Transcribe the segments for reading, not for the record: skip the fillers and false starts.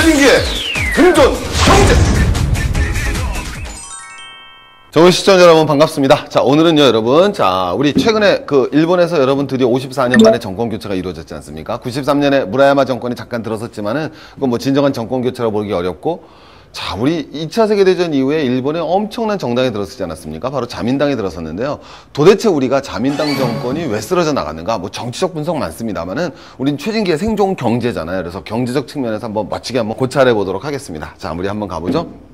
최진기의 생존 경제. 좋은 시청자 여러분 반갑습니다. 자, 오늘은요 여러분, 자 우리 최근에 그 일본에서 여러분 드디어 54년 만에 정권 교체가 이루어졌지 않습니까? 93년에 무라야마 정권이 잠깐 들어섰지만은 그건 뭐 진정한 정권 교체라고 보기 어렵고, 자 우리 2차 세계대전 이후에 일본에 엄청난 정당이 들어서지 않았습니까? 바로 자민당이 들어섰는데요. 도대체 우리가 자민당 정권이 왜 쓰러져 나갔는가? 뭐 정치적 분석 많습니다만은 우린 최진기의 생존 경제잖아요. 그래서 경제적 측면에서 한번 멋지게 한번 고찰해 보도록 하겠습니다. 자, 우리 한번 가보죠.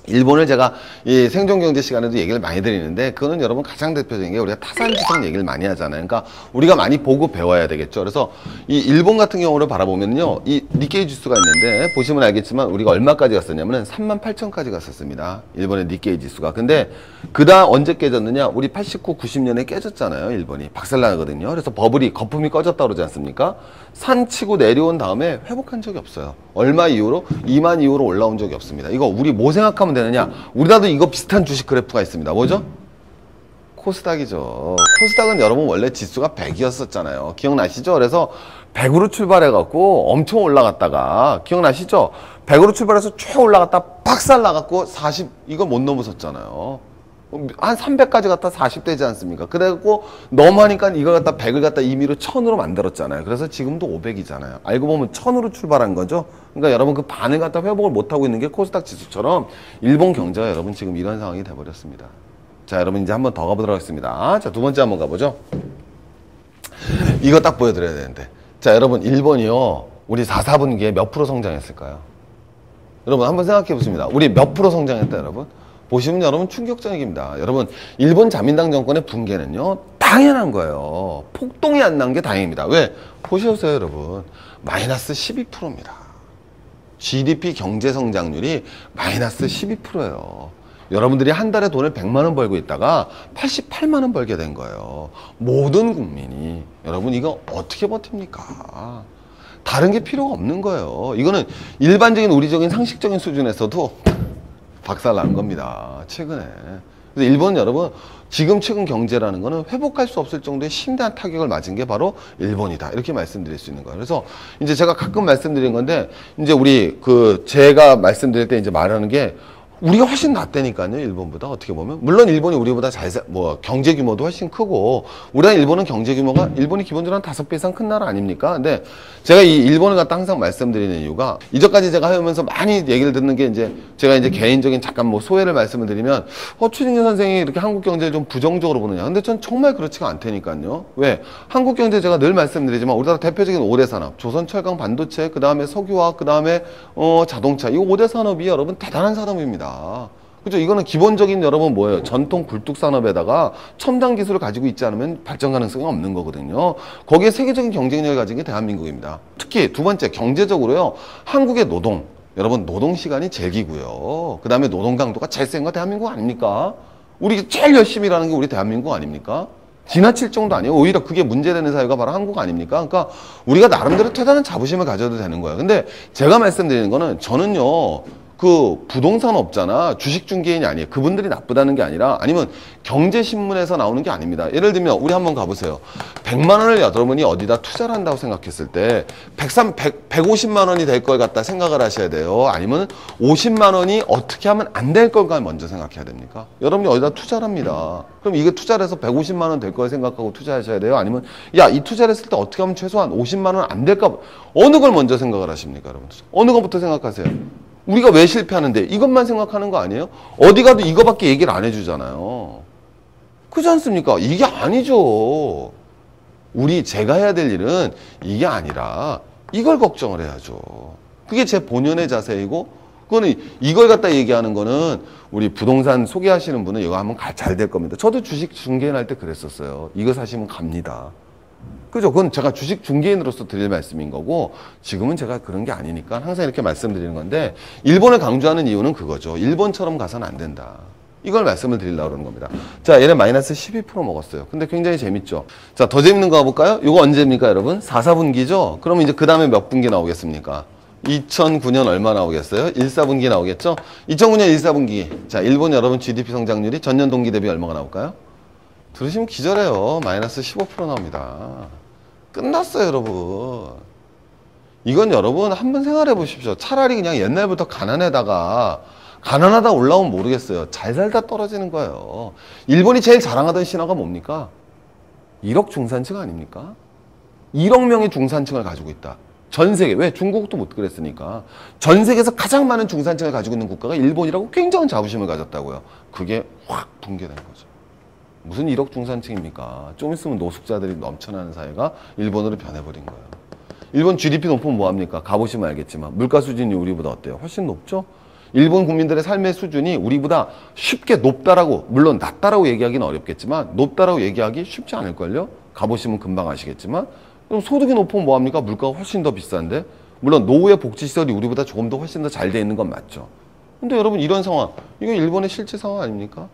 일본을 제가 이 생존경제 시간에도 얘기를 많이 드리는데, 그거는 여러분 가장 대표적인 게 우리가 타산지선 얘기를 많이 하잖아요. 그러니까 우리가 많이 보고 배워야 되겠죠. 그래서 이 일본 같은 경우를 바라보면요, 이 니케이 지수가 있는데 보시면 알겠지만 우리가 얼마까지 갔었냐면은 38,000까지 갔었습니다. 일본의 니케이 지수가. 근데 그다음 언제 깨졌느냐? 우리 89, 90년에 깨졌잖아요. 일본이 박살나거든요. 그래서 버블이 거품이 꺼졌다 그러지 않습니까? 산 치고 내려온 다음에 회복한 적이 없어요. 얼마 이후로? 2만 이후로 올라온 적이 없습니다. 이거 우리 뭐 생각하면 되느냐? 우리나라도 이거 비슷한 주식 그래프가 있습니다. 뭐죠? 코스닥이죠. 코스닥은 여러분 원래 지수가 100이었었잖아요. 기억나시죠? 그래서 100으로 출발해갖고 엄청 올라갔다가, 기억나시죠? 100으로 출발해서 쭉 올라갔다 박살 나갖고 40, 이거 못 넘어섰잖아요. 한 300까지 갔다 40 되지 않습니까? 그래갖고 너무 하니까 이걸 갖다 100을 갖다 임의로 1000으로 만들었잖아요. 그래서 지금도 500이잖아요. 알고 보면 1000으로 출발한 거죠. 그러니까 여러분 그 반을 갖다 회복을 못하고 있는 게 코스닥 지수처럼 일본 경제가 여러분 지금 이런 상황이 돼버렸습니다. 자, 여러분 이제 한번 더 가보도록 하겠습니다. 자, 두 번째 한번 가보죠. 이거 딱 보여드려야 되는데, 자 여러분, 일본이요 우리 4, 4분기에 몇 프로 성장했을까요? 여러분 한번 생각해 보십니다. 우리 몇 프로 성장했다 여러분? 보시면 여러분 충격적입니다. 여러분, 일본 자민당 정권의 붕괴는요 당연한 거예요. 폭동이 안 난 게 다행입니다. 왜? 보셔보세요 여러분, 마이너스 12%입니다. GDP 경제 성장률이 마이너스 12%예요. 여러분들이 한 달에 돈을 100만 원 벌고 있다가 88만 원 벌게 된 거예요. 모든 국민이. 여러분 이거 어떻게 버팁니까? 다른 게 필요가 없는 거예요. 이거는 일반적인 우리적인 상식적인 수준에서도 박살 난 겁니다. 최근에. 그래서 일본 여러분, 지금 최근 경제라는 거는 회복할 수 없을 정도의 심대한 타격을 맞은 게 바로 일본이다. 이렇게 말씀드릴 수 있는 거예요. 그래서 이제 제가 가끔 말씀드린 건데, 이제 우리 제가 말씀드릴 때 이제 말하는 게 우리가 훨씬 낫다니까요, 일본보다. 어떻게 보면 물론 일본이 우리보다 경제 규모도 훨씬 크고, 우리랑 일본은 경제 규모가 일본이 기본적으로 한 5배 이상 큰 나라 아닙니까? 근데 제가 이 일본을 갖다 항상 말씀드리는 이유가, 이전까지 제가 하면서 많이 얘기를 듣는 게, 이제 제가 이제 개인적인 잠깐 뭐 소회를 말씀을 드리면, 최진기 선생이 이렇게 한국 경제를 좀 부정적으로 보느냐. 근데 전 정말 그렇지가 않다니까요. 왜? 한국 경제 제가 늘 말씀드리지만 우리나라 대표적인 5대 산업, 조선, 철강, 반도체, 그 다음에 석유화학, 그 다음에 자동차, 이 5대 산업이 여러분 대단한 산업입니다. 그죠? 이거는 기본적인 여러분 뭐예요? 전통 굴뚝 산업에다가 첨단 기술을 가지고 있지 않으면 발전 가능성이 없는 거거든요. 거기에 세계적인 경쟁력을 가진 게 대한민국입니다. 특히 두 번째, 경제적으로요, 한국의 노동, 여러분 노동 시간이 제일 기고요. 그 다음에 노동 강도가 제일 센 거 대한민국 아닙니까? 우리 제일 열심히 일하는 게 우리 대한민국 아닙니까? 지나칠 정도 아니에요. 오히려 그게 문제되는 사회가 바로 한국 아닙니까? 그러니까 우리가 나름대로 대단한 자부심을 가져도 되는 거예요. 근데 제가 말씀드리는 거는, 저는요 부동산 업자나 주식 중개인이 아니에요. 그분들이 나쁘다는 게 아니라, 아니면 경제신문에서 나오는 게 아닙니다. 예를 들면 우리 한번 가보세요. 100만 원을 여러분이 어디다 투자를 한다고 생각했을 때 150만 원이 될 걸 갖다 생각을 하셔야 돼요? 아니면 50만 원이 어떻게 하면 안 될 걸까 먼저 생각해야 됩니까? 여러분이 어디다 투자를 합니다. 그럼 이게 투자를 해서 150만 원 될 걸 생각하고 투자하셔야 돼요? 아니면 이 투자를 했을 때 어떻게 하면 최소한 50만 원 안 될까? 어느 걸 먼저 생각을 하십니까, 여러분? 어느 것부터 생각하세요? 우리가 왜 실패하는데 이것만 생각하는 거 아니에요? 어디 가도 이거밖에 얘기를 안 해주잖아요. 그렇지 않습니까? 이게 아니죠. 제가 해야 될 일은 이게 아니라 이걸 걱정을 해야죠. 그게 제 본연의 자세이고, 그거는 이걸 갖다 얘기하는 거는 우리 부동산 소개하시는 분은 이거 하면 잘 될 겁니다. 저도 주식 중개인 할 때 그랬었어요. 이거 사시면 갑니다. 그죠? 그건 제가 주식 중개인으로서 드릴 말씀인 거고, 지금은 제가 그런 게 아니니까 항상 이렇게 말씀드리는 건데, 일본을 강조하는 이유는 그거죠. 일본처럼 가서는 안 된다. 이걸 말씀을 드리려고 그러는 겁니다. 자, 얘는 마이너스 12% 먹었어요. 근데 굉장히 재밌죠? 자, 더 재밌는 거 가볼까요? 이거 언제입니까, 여러분? 4, 4분기죠? 그러면 이제 그 다음에 몇 분기 나오겠습니까? 2009년 얼마 나오겠어요? 1, 4분기 나오겠죠? 2009년 1, 4분기. 자, 일본 여러분 GDP 성장률이 전년 동기 대비 얼마가 나올까요? 들으시면 기절해요. 마이너스 15% 나옵니다. 끝났어요, 여러분. 이건 여러분 한번 생각해 보십시오. 차라리 그냥 옛날부터 가난하다 올라오면 모르겠어요. 잘 살다 떨어지는 거예요. 일본이 제일 자랑하던 신화가 뭡니까? 1억 중산층 아닙니까? 1억 명의 중산층을 가지고 있다. 전 세계, 왜? 중국도 못 그랬으니까. 전 세계에서 가장 많은 중산층을 가지고 있는 국가가 일본이라고 굉장한 자부심을 가졌다고요. 그게 확 붕괴된 거죠. 무슨 1억 중산층입니까? 좀 있으면 노숙자들이 넘쳐나는 사회가 일본으로 변해버린 거예요. 일본 GDP 높으면 뭐합니까? 가보시면 알겠지만 물가 수준이 우리보다 어때요? 훨씬 높죠? 일본 국민들의 삶의 수준이 우리보다 쉽게 높다라고, 물론 낮다라고 얘기하기는 어렵겠지만 높다라고 얘기하기 쉽지 않을걸요? 가보시면 금방 아시겠지만 그럼 소득이 높으면 뭐합니까? 물가가 훨씬 더 비싼데, 물론 노후의 복지시설이 우리보다 조금 더 훨씬 더 잘 돼 있는 건 맞죠. 근데 여러분 이런 상황, 이건 일본의 실제 상황 아닙니까?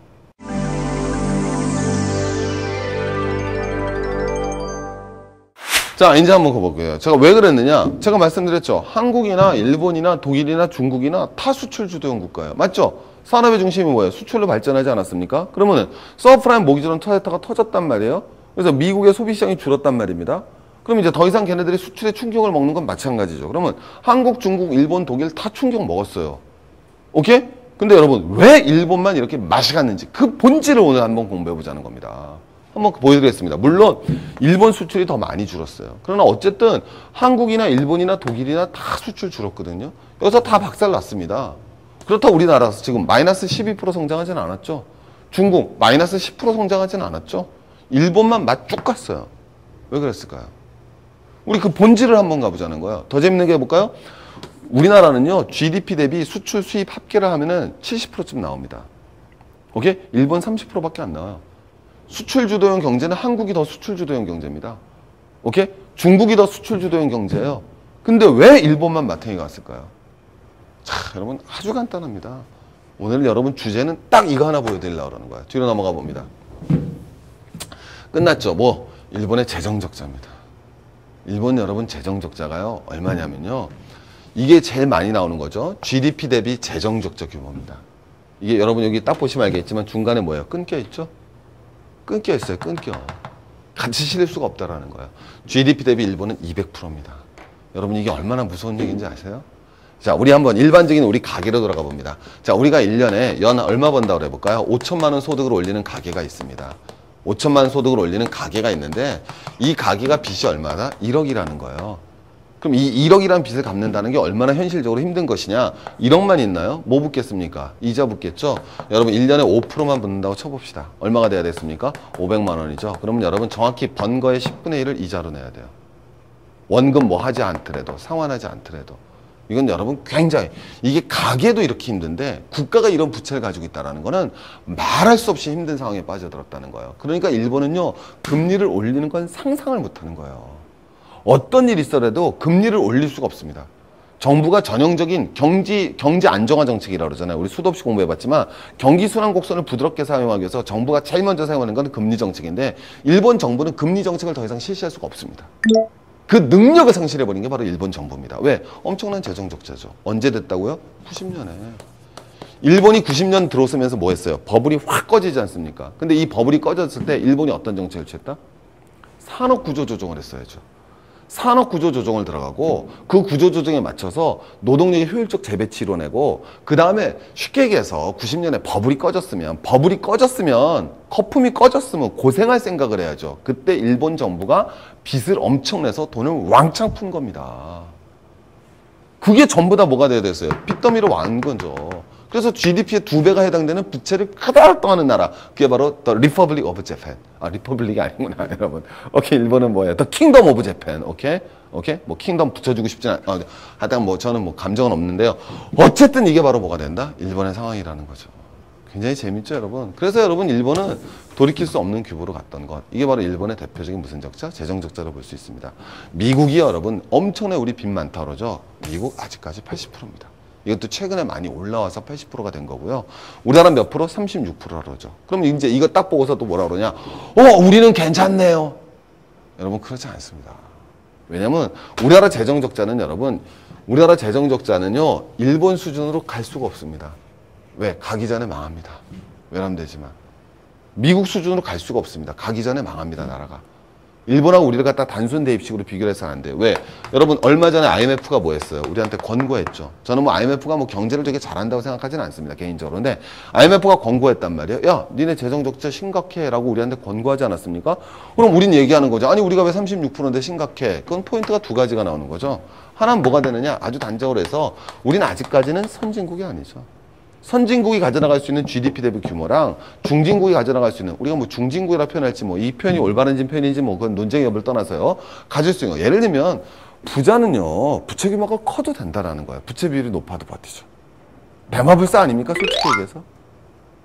자, 이제 한번 가볼게요. 제가 왜 그랬느냐? 제가 말씀드렸죠. 한국이나 일본이나 독일이나 중국이나 타 수출 주도형 국가예요. 맞죠? 산업의 중심이 뭐예요? 수출로 발전하지 않았습니까? 그러면은 서브프라임 모기지론 토요타가 터졌단 말이에요. 그래서 미국의 소비 시장이 줄었단 말입니다. 그럼 이제 더 이상 걔네들이 수출에 충격을 먹는 건 마찬가지죠. 그러면 한국, 중국, 일본, 독일 다 충격 먹었어요. 오케이? 근데 여러분 왜 일본만 이렇게 맛이 갔는지 그 본질을 오늘 한번 공부해 보자는 겁니다. 한번 보여드리겠습니다. 물론 일본 수출이 더 많이 줄었어요. 그러나 어쨌든 한국이나 일본이나 독일이나 다 수출 줄었거든요. 여기서 다 박살났습니다. 그렇다고 우리나라에서 지금 마이너스 12% 성장하진 않았죠. 중국 마이너스 10% 성장하진 않았죠. 일본만 맛 쭉 갔어요. 왜 그랬을까요? 우리 그 본질을 한번 가보자는 거예요. 더 재밌는 게 해볼까요? 우리나라는요, GDP 대비 수출 수입 합계를 하면은 70%쯤 나옵니다. 오케이? 일본 30%밖에 안 나와요. 수출 주도형 경제는 한국이 더 수출 주도형 경제입니다. 오케이? 중국이 더 수출 주도형 경제예요. 근데 왜 일본만 마탱이 갔을까요? 자, 여러분 아주 간단합니다. 오늘 여러분 주제는 딱 이거 하나 보여드리려고 그러는 거예요. 뒤로 넘어가 봅니다. 끝났죠? 뭐? 일본의 재정 적자입니다. 일본 여러분 재정 적자가요 얼마냐면요, 이게 제일 많이 나오는 거죠. GDP 대비 재정 적자 규모입니다. 이게 여러분 여기 딱 보시면 알겠지만 중간에 뭐예요? 끊겨 있죠? 끊겨 있어요. 끊겨. 같이 실릴 수가 없다라는 거예요. GDP 대비 일본은 200%입니다. 여러분 이게 얼마나 무서운 얘기인지 아세요? 자, 우리 한번 일반적인 우리 가게로 돌아가 봅니다. 자, 우리가 1년에 연 얼마 번다고 해볼까요? 5천만 원 소득을 올리는 가게가 있습니다. 5천만 원 소득을 올리는 가게가 있는데 이 가게가 빚이 얼마다? 1억이라는 거예요. 그럼 이 1억이라는 빚을 갚는다는 게 얼마나 현실적으로 힘든 것이냐? 1억만 있나요? 뭐 붙겠습니까? 이자 붙겠죠? 여러분 1년에 5%만 붙는다고 쳐봅시다. 얼마가 돼야 됐습니까? 500만 원이죠. 그러면 여러분 정확히 번 거의 10분의 1을 이자로 내야 돼요. 원금 뭐 하지 않더라도, 상환하지 않더라도. 이건 여러분 굉장히, 이게 가게도 이렇게 힘든데 국가가 이런 부채를 가지고 있다는 거는 말할 수 없이 힘든 상황에 빠져들었다는 거예요. 그러니까 일본은요, 금리를 올리는 건 상상을 못하는 거예요. 어떤 일이 있어도 금리를 올릴 수가 없습니다. 정부가 전형적인 경제 안정화 정책이라고 그러잖아요. 우리 수도 없이 공부해봤지만 경기 순환 곡선을 부드럽게 사용하기 위해서 정부가 제일 먼저 사용하는 건 금리 정책인데, 일본 정부는 금리 정책을 더 이상 실시할 수가 없습니다. 그 능력을 상실해버린 게 바로 일본 정부입니다. 왜? 엄청난 재정 적자죠. 언제 됐다고요? 90년에. 일본이 90년 들어서면서 뭐 했어요? 버블이 확 꺼지지 않습니까? 근데 이 버블이 꺼졌을 때 일본이 어떤 정책을 취했다? 산업 구조 조정을 했어야죠. 산업 구조 조정을 들어가고 그 구조 조정에 맞춰서 노동력의 효율적 재배치 이뤄내고, 그 다음에 쉽게 얘기해서 90년에 버블이 꺼졌으면 거품이 꺼졌으면 고생할 생각을 해야죠. 그때 일본 정부가 빚을 엄청 내서 돈을 왕창 푼 겁니다. 그게 전부 다 뭐가 돼야 됐어요? 빚더미로 완 거죠. 그래서 GDP의 2배가 해당되는 부채를 크다란 떠하는 나라, 그게 바로 The Republic of Japan. 아, 리퍼블릭이 아니구나, 여러분. 오케이, 일본은 뭐예요? The Kingdom of Japan. 오케이? 뭐 킹덤 붙여주고 싶진 하여튼 뭐 저는 뭐 감정은 없는데요. 어쨌든 이게 바로 뭐가 된다? 일본의 상황이라는 거죠. 굉장히 재밌죠, 여러분? 그래서 여러분 일본은 돌이킬 수 없는 규모로 갔던 것, 이게 바로 일본의 대표적인 무슨 적자? 재정 적자로 볼 수 있습니다. 미국이 여러분 엄청나게 우리 빚 많다 그러죠? 미국 아직까지 80%입니다. 이것도 최근에 많이 올라와서 80%가 된 거고요. 우리나라 몇 프로? 36%라 그러죠. 그럼 이제 이거 딱 보고서 또 뭐라 그러냐? 우리는 괜찮네요. 여러분 그렇지 않습니다. 왜냐면 우리나라 재정 적자는 여러분, 우리나라 재정 적자는요, 일본 수준으로 갈 수가 없습니다. 왜? 가기 전에 망합니다. 외람되지만. 미국 수준으로 갈 수가 없습니다. 가기 전에 망합니다, 나라가. 일본하고 우리를 갖다 단순 대입식으로 비교를 해서는 안 돼요. 왜? 여러분 얼마 전에 IMF가 뭐 했어요? 우리한테 권고했죠. 저는 뭐 IMF가 뭐 경제를 되게 잘한다고 생각하지는 않습니다. 개인적으로. 근데 IMF가 권고했단 말이에요. 야, 니네 재정 적자 심각해 라고 우리한테 권고하지 않았습니까? 그럼 우린 얘기하는 거죠. 아니 우리가 왜 36%인데 심각해? 그건 포인트가 두 가지가 나오는 거죠. 하나는 뭐가 되느냐? 아주 단적으로 해서 우리는 아직까지는 선진국이 아니죠. 선진국이 가져나갈 수 있는 GDP 대비 규모랑 중진국이 가져나갈 수 있는, 우리가 뭐 중진국이라 표현할지 뭐 이 표현이 올바른지 표현인지 뭐 그건 논쟁의 여부를 떠나서요. 가질 수 있는 거. 예를 들면 부자는요. 부채 규모가 커도 된다라는 거예요. 부채 비율이 높아도 버티죠. 대마불사 아닙니까? 솔직히 얘기해서.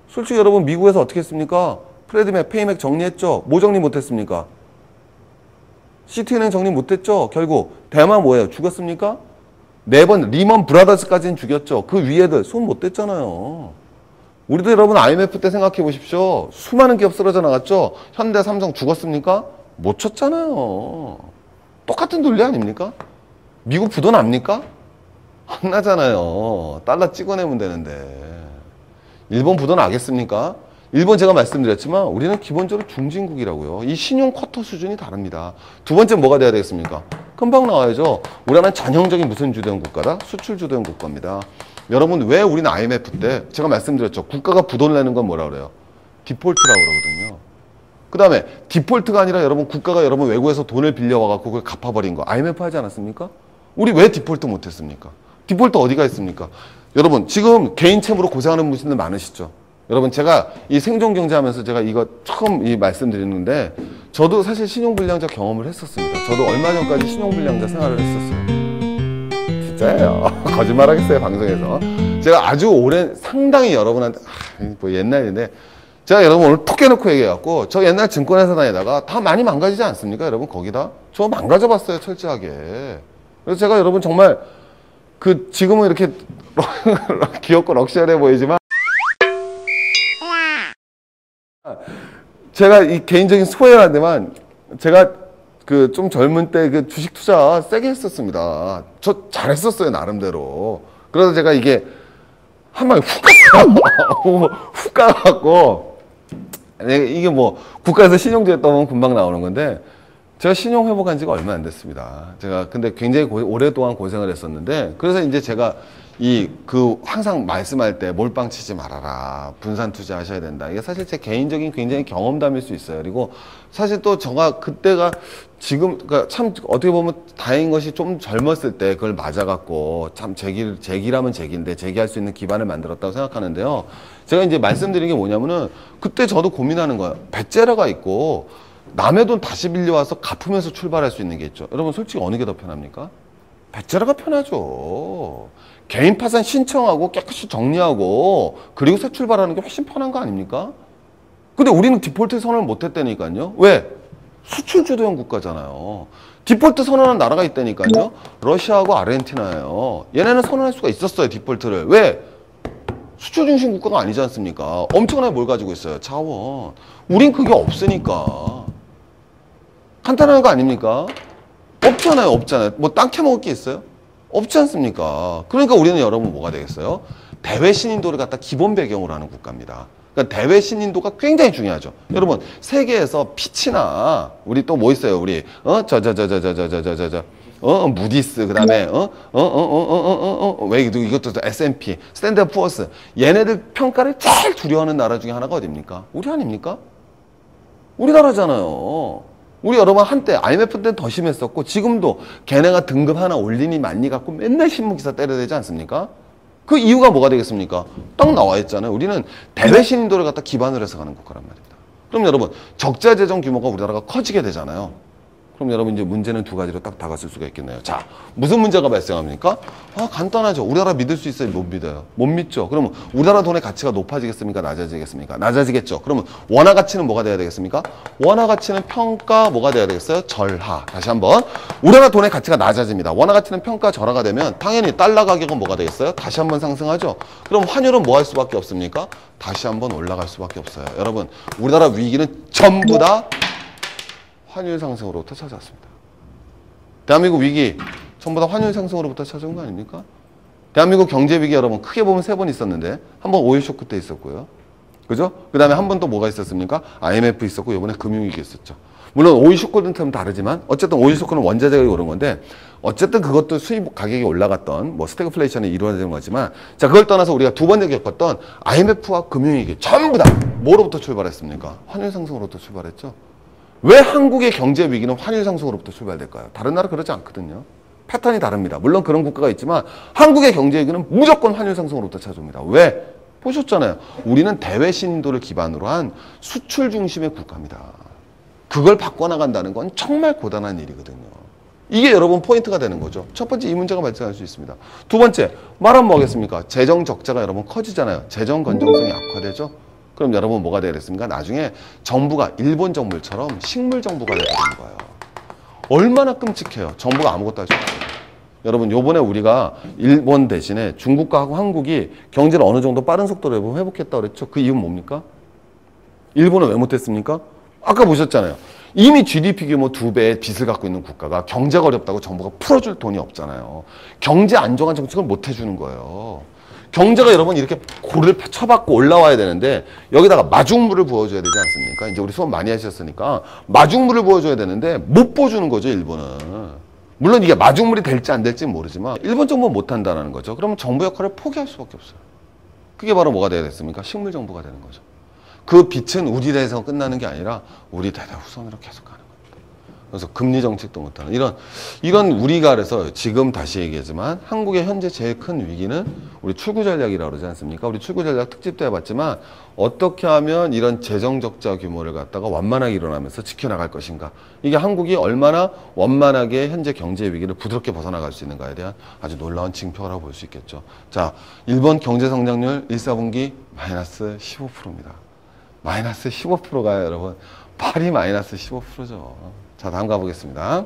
솔직히 여러분 미국에서 어떻게 했습니까? 프레드맥, 페이맥 정리했죠? 뭐 정리 못했습니까? 시티은행 정리 못했죠? 결국 대마 뭐예요? 죽었습니까? 4번 리먼 브라더스까지는 죽였죠. 그 위에들 손 못 댔잖아요. 우리도 여러분 IMF 때 생각해 보십시오. 수많은 기업 쓰러져 나갔죠. 현대, 삼성 죽었습니까? 못 쳤잖아요. 똑같은 논리 아닙니까? 미국 부도 납니까? 안 나잖아요. 달러 찍어내면 되는데. 일본 부도 나겠습니까? 일본 제가 말씀드렸지만 우리는 기본적으로 중진국이라고요. 이 신용 쿼터 수준이 다릅니다. 두 번째 뭐가 돼야 되겠습니까? 금방 나와야죠. 우리나라는 전형적인 무슨 주도형 국가다? 수출 주도형 국가입니다. 여러분 왜 우리는 IMF 때 제가 말씀드렸죠. 국가가 부도를 내는 건 뭐라 그래요? 디폴트라고 그러거든요. 그 다음에 디폴트가 아니라 여러분 국가가 여러분 외국에서 돈을 빌려와갖고 그걸 갚아버린 거 IMF 하지 않았습니까? 우리 왜 디폴트 못했습니까? 디폴트 어디가 있습니까? 여러분 지금 개인 채무로 고생하는 분들 많으시죠? 여러분 제가 이 생존경제 하면서 제가 이거 처음 말씀드리는데 저도 사실 신용불량자 경험을 했었습니다. 저도 얼마 전까지 신용불량자 생활을 했었어요. 진짜예요. 거짓말 하겠어요 방송에서. 제가 아주 오랜 상당히 여러분한테 뭐 옛날인데 제가 여러분 오늘 톡 깨놓고 얘기해갖고 저 옛날 증권회사 다니다가 다 많이 망가지지 않습니까 여러분 거기다? 저 망가져봤어요 철저하게. 그래서 제가 여러분 정말 그 지금은 이렇게 귀엽고 럭셔리해 보이지만 제가 이 개인적인 소회라는데만 제가 그 좀 젊은 때 그 주식 투자 세게 했었습니다. 저 잘했었어요 나름대로. 그래서 제가 이게 한 방에 훅 갔어요. 훅 가갖고 이게 뭐 국가에서 신용제 했다 보면 금방 나오는 건데 제가 신용 회복한 지가 얼마 안 됐습니다. 제가 근데 굉장히 오랫동안 고생을 했었는데 그래서 이제 제가 항상 말씀할 때 몰빵 치지 말아라. 분산 투자하셔야 된다. 이게 사실 제 개인적인 굉장히 경험담일 수 있어요. 그리고 사실 또 제가 그때가 지금, 그러니까 참 어떻게 보면 다행인 것이 좀 젊었을 때 그걸 맞아갖고 참 제기라면 제기인데 제기할 수 있는 기반을 만들었다고 생각하는데요. 제가 이제 말씀드린 게 뭐냐면은 그때 저도 고민하는 거예요. 배째라가 있고 남의 돈 다시 빌려와서 갚으면서 출발할 수 있는 게 있죠. 여러분 솔직히 어느 게 더 편합니까? 배째라가 편하죠. 개인 파산 신청하고 깨끗이 정리하고 그리고 새 출발하는 게 훨씬 편한 거 아닙니까? 근데 우리는 디폴트 선언을 못 했다니까요. 왜? 수출 주도형 국가잖아요. 디폴트 선언한 나라가 있다니까요. 러시아하고 아르헨티나예요. 얘네는 선언할 수가 있었어요. 디폴트를. 왜? 수출 중심 국가가 아니지 않습니까? 엄청나게 뭘 가지고 있어요. 자원. 우린 그게 없으니까. 간단한 거 아닙니까? 없잖아요. 없잖아요. 뭐 땅 캐먹을 게 있어요? 없지 않습니까? 그러니까 우리는 여러분 뭐가 되겠어요? 대외 신인도를 갖다 기본 배경으로 하는 국가입니다. 그러니까 대외 신인도가 굉장히 중요하죠. 여러분 세계에서 피치나 우리 또 뭐 있어요? 우리 무디스 그다음에 왜 이것도 S&P 스탠드업 푸어스 얘네들 평가를 제일 두려워하는 나라 중에 하나가 어디입니까? 우리 아닙니까? 우리나라잖아요. 우리 여러분 한때 IMF 때는 더 심했었고 지금도 걔네가 등급 하나 올리니 말니 갖고 맨날 신문기사 때려대지 않습니까? 그 이유가 뭐가 되겠습니까? 딱 나와 있잖아요. 우리는 대외 신인도를 갖다 기반으로 해서 가는 국가란 말입니다. 그럼 여러분 적자 재정 규모가 우리나라가 커지게 되잖아요. 그럼 여러분 이제 문제는 두 가지로 딱 다가설 수가 있겠네요. 자, 무슨 문제가 발생합니까? 간단하죠. 우리나라 믿을 수 있어요? 못 믿어요? 못 믿죠. 그러면 우리나라 돈의 가치가 높아지겠습니까? 낮아지겠습니까? 낮아지겠죠. 그러면 원화 가치는 뭐가 돼야 되겠습니까? 원화 가치는 평가 뭐가 돼야 되겠어요? 절하. 다시 한번. 우리나라 돈의 가치가 낮아집니다. 원화 가치는 평가 절하가 되면 당연히 달러 가격은 뭐가 되겠어요? 다시 한번 상승하죠. 그럼 환율은 뭐 할 수밖에 없습니까? 다시 한번 올라갈 수밖에 없어요. 여러분, 우리나라 위기는 전부 다 환율 상승으로부터 찾아왔습니다. 대한민국 위기 전부 다 환율 상승으로부터 찾아온 거 아닙니까? 대한민국 경제 위기 여러분 크게 보면 3번 있었는데 한 번 오일 쇼크 때 있었고요. 그죠? 그 다음에 한 번 또 뭐가 있었습니까? IMF 있었고 이번에 금융위기 있었죠. 물론 오일 쇼크는 다르지만 어쨌든 오일 쇼크는 원자재가 오른 건데 어쨌든 그것도 수입 가격이 올라갔던 뭐 스태그플레이션이 이루어지는 거지만 자 그걸 떠나서 우리가 두 번째 겪었던 IMF와 금융위기 전부 다 뭐로부터 출발했습니까? 환율 상승으로부터 출발했죠. 왜 한국의 경제 위기는 환율 상승으로부터 출발될까요? 다른 나라 그러지 않거든요. 패턴이 다릅니다. 물론 그런 국가가 있지만 한국의 경제 위기는 무조건 환율 상승으로부터 찾아옵니다. 왜? 보셨잖아요. 우리는 대외 신도를 기반으로 한 수출 중심의 국가입니다. 그걸 바꿔나간다는 건 정말 고단한 일이거든요. 이게 여러분 포인트가 되는 거죠. 첫 번째 이 문제가 발생할 수 있습니다. 두 번째 말하면 뭐겠습니까? 재정 적자가 여러분 커지잖아요. 재정 건전성이 악화되죠. 그럼 여러분 뭐가 되겠습니까? 나중에 정부가 일본 정부처럼 식물 정부가 되는 거예요. 얼마나 끔찍해요. 정부가 아무것도 할 수 없어요. 여러분 요번에 우리가 일본 대신에 중국과 한국이 경제를 어느 정도 빠른 속도로 회복했다고 그랬죠. 그 이유는 뭡니까? 일본은 왜 못했습니까? 아까 보셨잖아요. 이미 GDP 규모 2배의 빚을 갖고 있는 국가가 경제가 어렵다고 정부가 풀어줄 돈이 없잖아요. 경제 안정화 정책을 못 해주는 거예요. 경제가 여러분 이렇게 고를 쳐박고 올라와야 되는데 여기다가 마중물을 부어줘야 되지 않습니까? 이제 우리 수업 많이 하셨으니까 마중물을 부어줘야 되는데 못 부어주는 거죠, 일본은. 물론 이게 마중물이 될지 안 될지는 모르지만 일본 정부는 못한다는 거죠. 그러면 정부 역할을 포기할 수밖에 없어요. 그게 바로 뭐가 돼야 됐습니까? 식물 정부가 되는 거죠. 그 빛은 우리 대에서 끝나는 게 아니라 우리 대대 후손으로 계속 가는 겁니다. 그래서 금리 정책도 못하는 이런 우리가 그래서 지금 다시 얘기하지만 한국의 현재 제일 큰 위기는 우리 출구 전략이라고 그러지 않습니까? 우리 출구 전략 특집도 해봤지만 어떻게 하면 이런 재정 적자 규모를 갖다가 완만하게 일어나면서 지켜나갈 것인가. 이게 한국이 얼마나 원만하게 현재 경제 위기를 부드럽게 벗어나갈 수 있는가에 대한 아주 놀라운 징표라고 볼 수 있겠죠. 자, 일본 경제 성장률 1사분기 마이너스 15%입니다. 마이너스 15%가요, 여러분. 파리 마이너스 15%죠. 자, 다음 가보겠습니다.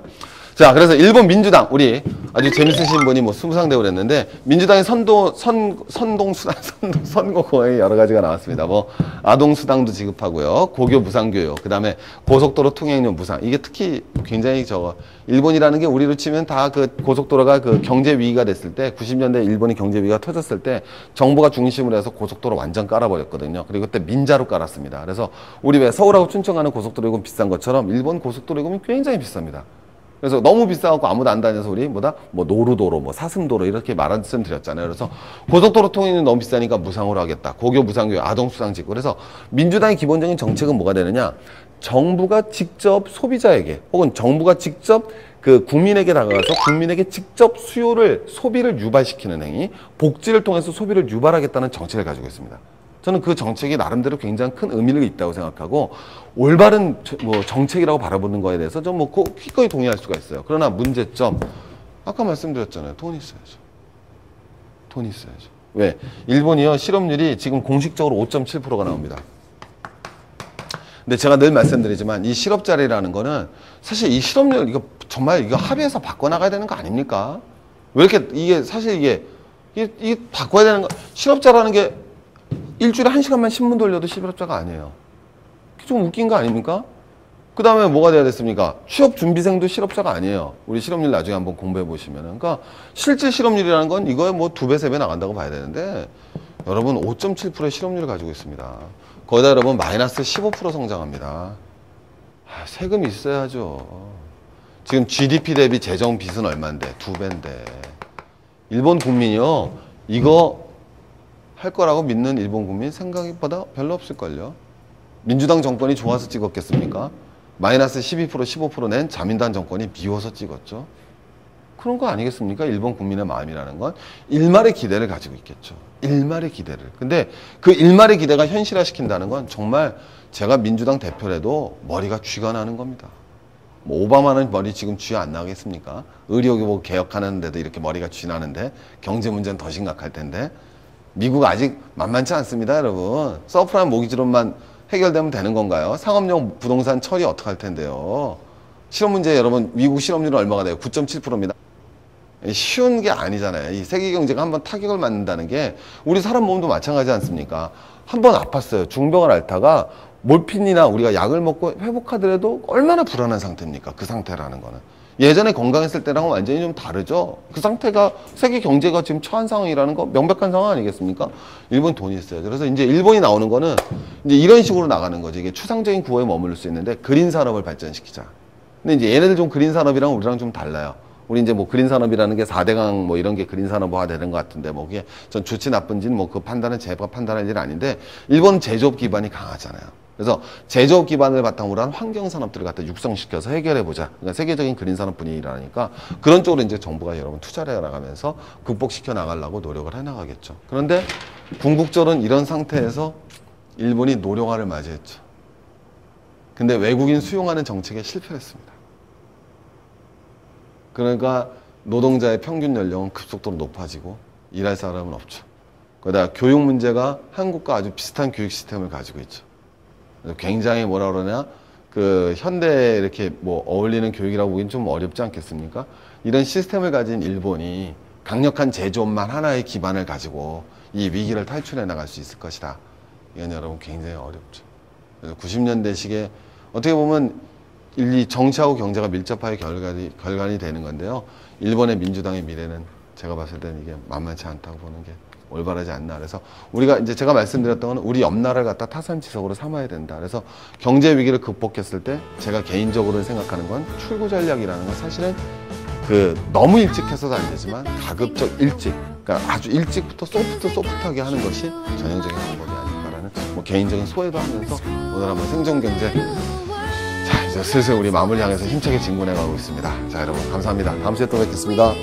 자, 그래서 일본 민주당, 우리 아주 재밌으신 분이 뭐 수상되고 그랬는데, 민주당의 선동수당, 선거공약이 여러 가지가 나왔습니다. 뭐, 아동수당도 지급하고요. 고교 무상교육, 그 다음에 고속도로 통행료 무상. 이게 특히 굉장히 일본이라는 게 우리로 치면 다 그 고속도로가 그 경제 위기가 됐을 때, 90년대 일본이 경제 위기가 터졌을 때, 정부가 중심으로 해서 고속도로 완전 깔아버렸거든요. 그리고 그때 민자로 깔았습니다. 그래서 우리 왜 서울하고 춘천 가는 고속도로 요금 비싼 것처럼 일본 고속도로 요금이 굉장히 비쌉니다. 그래서 너무 비싸갖고 아무도 안 다녀서 우리 뭐 노루도로, 뭐 사슴도로 이렇게 말씀드렸잖아요. 그래서 고속도로 통행료 너무 비싸니까 무상으로 하겠다. 고교 무상교육, 아동수당 짓고. 그래서 민주당의 기본적인 정책은 뭐가 되느냐? 정부가 직접 소비자에게 혹은 정부가 직접 그 국민에게 다가가서 국민에게 직접 소비를 유발시키는 행위, 복지를 통해서 소비를 유발하겠다는 정책을 가지고 있습니다. 저는 그 정책이 나름대로 굉장히 큰 의미가 있다고 생각하고 올바른 정책이라고 바라보는 거에 대해서 좀 기꺼이 동의할 수가 있어요. 그러나 문제점, 아까 말씀드렸잖아요. 돈이 있어야죠. 돈이 있어야죠. 왜? 일본이요, 실업률이 지금 공식적으로 5.7%가 나옵니다. 근데 제가 늘 말씀드리지만 이 실업자리라는 거는 사실 이 실업률 이거 정말 이거 합의해서 바꿔나가야 되는 거 아닙니까? 왜 이렇게 이게 사실 이게 바꿔야 되는 거, 실업자라는 게 일주일에 1시간만 신문 돌려도 실업자가 아니에요. 좀 웃긴 거 아닙니까? 그 다음에 뭐가 돼야 됐습니까? 취업준비생도 실업자가 아니에요. 우리 실업률 나중에 한번 공부해 보시면은. 그러니까 실제 실업률이라는 건 이거에 뭐 2배, 3배 나간다고 봐야 되는데 여러분 5.7%의 실업률을 가지고 있습니다. 거기다 여러분 마이너스 15% 성장합니다. 세금이 있어야죠. 지금 GDP 대비 재정 빚은 얼마인데? 2배인데. 일본 국민이요. 이거 할 거라고 믿는 일본 국민 생각보다 별로 없을걸요. 민주당 정권이 좋아서 찍었겠습니까? 마이너스 12%, 15% 낸 자민당 정권이 미워서 찍었죠. 그런 거 아니겠습니까? 일본 국민의 마음이라는 건 일말의 기대를 가지고 있겠죠. 일말의 기대를. 근데 그 일말의 기대가 현실화시킨다는 건 정말 제가 민주당 대표라도 머리가 쥐가 나는 겁니다. 뭐 오바마는 머리 지금 쥐 안 나겠습니까? 의료교육 개혁하는데도 이렇게 머리가 쥐 나는데 경제 문제는 더 심각할 텐데 미국 아직 만만치 않습니다, 여러분. 서프라임 모기지론만 해결되면 되는 건가요? 상업용 부동산 처리 어떻게 할 텐데요? 실업 문제 여러분 미국 실업률은 얼마가 돼요? 9.7%입니다. 쉬운 게 아니잖아요. 이 세계 경제가 한번 타격을 맞는다는 게 우리 사람 몸도 마찬가지 않습니까? 한번 아팠어요. 중병을 앓다가 몰핀이나 우리가 약을 먹고 회복하더라도 얼마나 불안한 상태입니까? 그 상태라는 거는. 예전에 건강했을 때랑은 완전히 좀 다르죠. 그 상태가 세계 경제가 지금 처한 상황이라는 거 명백한 상황 아니겠습니까? 일본 돈이 있어요. 그래서 이제 일본이 나오는 거는 이제 이런 식으로 나가는 거죠. 이게 추상적인 구호에 머무를 수 있는데 그린 산업을 발전시키자. 근데 이제 얘네들 좀 그린 산업이랑 우리랑 좀 달라요. 우리 이제 뭐 그린 산업이라는 게 4대강 뭐 이런 게 그린 산업화 되는 것 같은데 뭐 그게 전 좋지 나쁜지는 뭐 그 판단은 제가 판단할 일은 아닌데 일본 제조업 기반이 강하잖아요. 그래서 제조업 기반을 바탕으로 한 환경 산업들을 갖다 육성시켜서 해결해 보자. 그러니까 세계적인 그린 산업 분위기라니까 그런 쪽으로 이제 정부가 여러분 투자를 해 나가면서 극복시켜 나가려고 노력을 해 나가겠죠. 그런데 궁극적으로는 이런 상태에서 일본이 노령화를 맞이했죠. 근데 외국인 수용하는 정책에 실패했습니다. 그러니까 노동자의 평균 연령은 급속도로 높아지고 일할 사람은 없죠. 거기다 교육 문제가 한국과 아주 비슷한 교육 시스템을 가지고 있죠. 굉장히 뭐라 그러냐, 그 현대에 이렇게 뭐 어울리는 교육이라고 보기엔 좀 어렵지 않겠습니까? 이런 시스템을 가진 일본이 강력한 제조업만 하나의 기반을 가지고 이 위기를 탈출해 나갈 수 있을 것이다. 이건 여러분 굉장히 어렵죠. 그래서 90년대식에 어떻게 보면 이 정치하고 경제가 밀접하게 결간이 되는 건데요. 일본의 민주당의 미래는 제가 봤을 때는 이게 만만치 않다고 보는 게 올바르지 않나. 그래서 우리가 이제 제가 말씀드렸던 건 우리 옆 나라를 갖다 타산지석으로 삼아야 된다. 그래서 경제 위기를 극복했을 때 제가 개인적으로 생각하는 건 출구 전략이라는 건 사실은 그 너무 일찍 해서도 안 되지만 가급적 일찍, 그러니까 아주 일찍부터 소프트하게 하는 것이 전형적인 방법이 아닐까라는 뭐 개인적인 소회도 하면서 오늘 한번 생존 경제. 자, 이제 슬슬 우리 마무리 향해서 힘차게 진군해 가고 있습니다. 자, 여러분 감사합니다. 다음 주에 또 뵙겠습니다.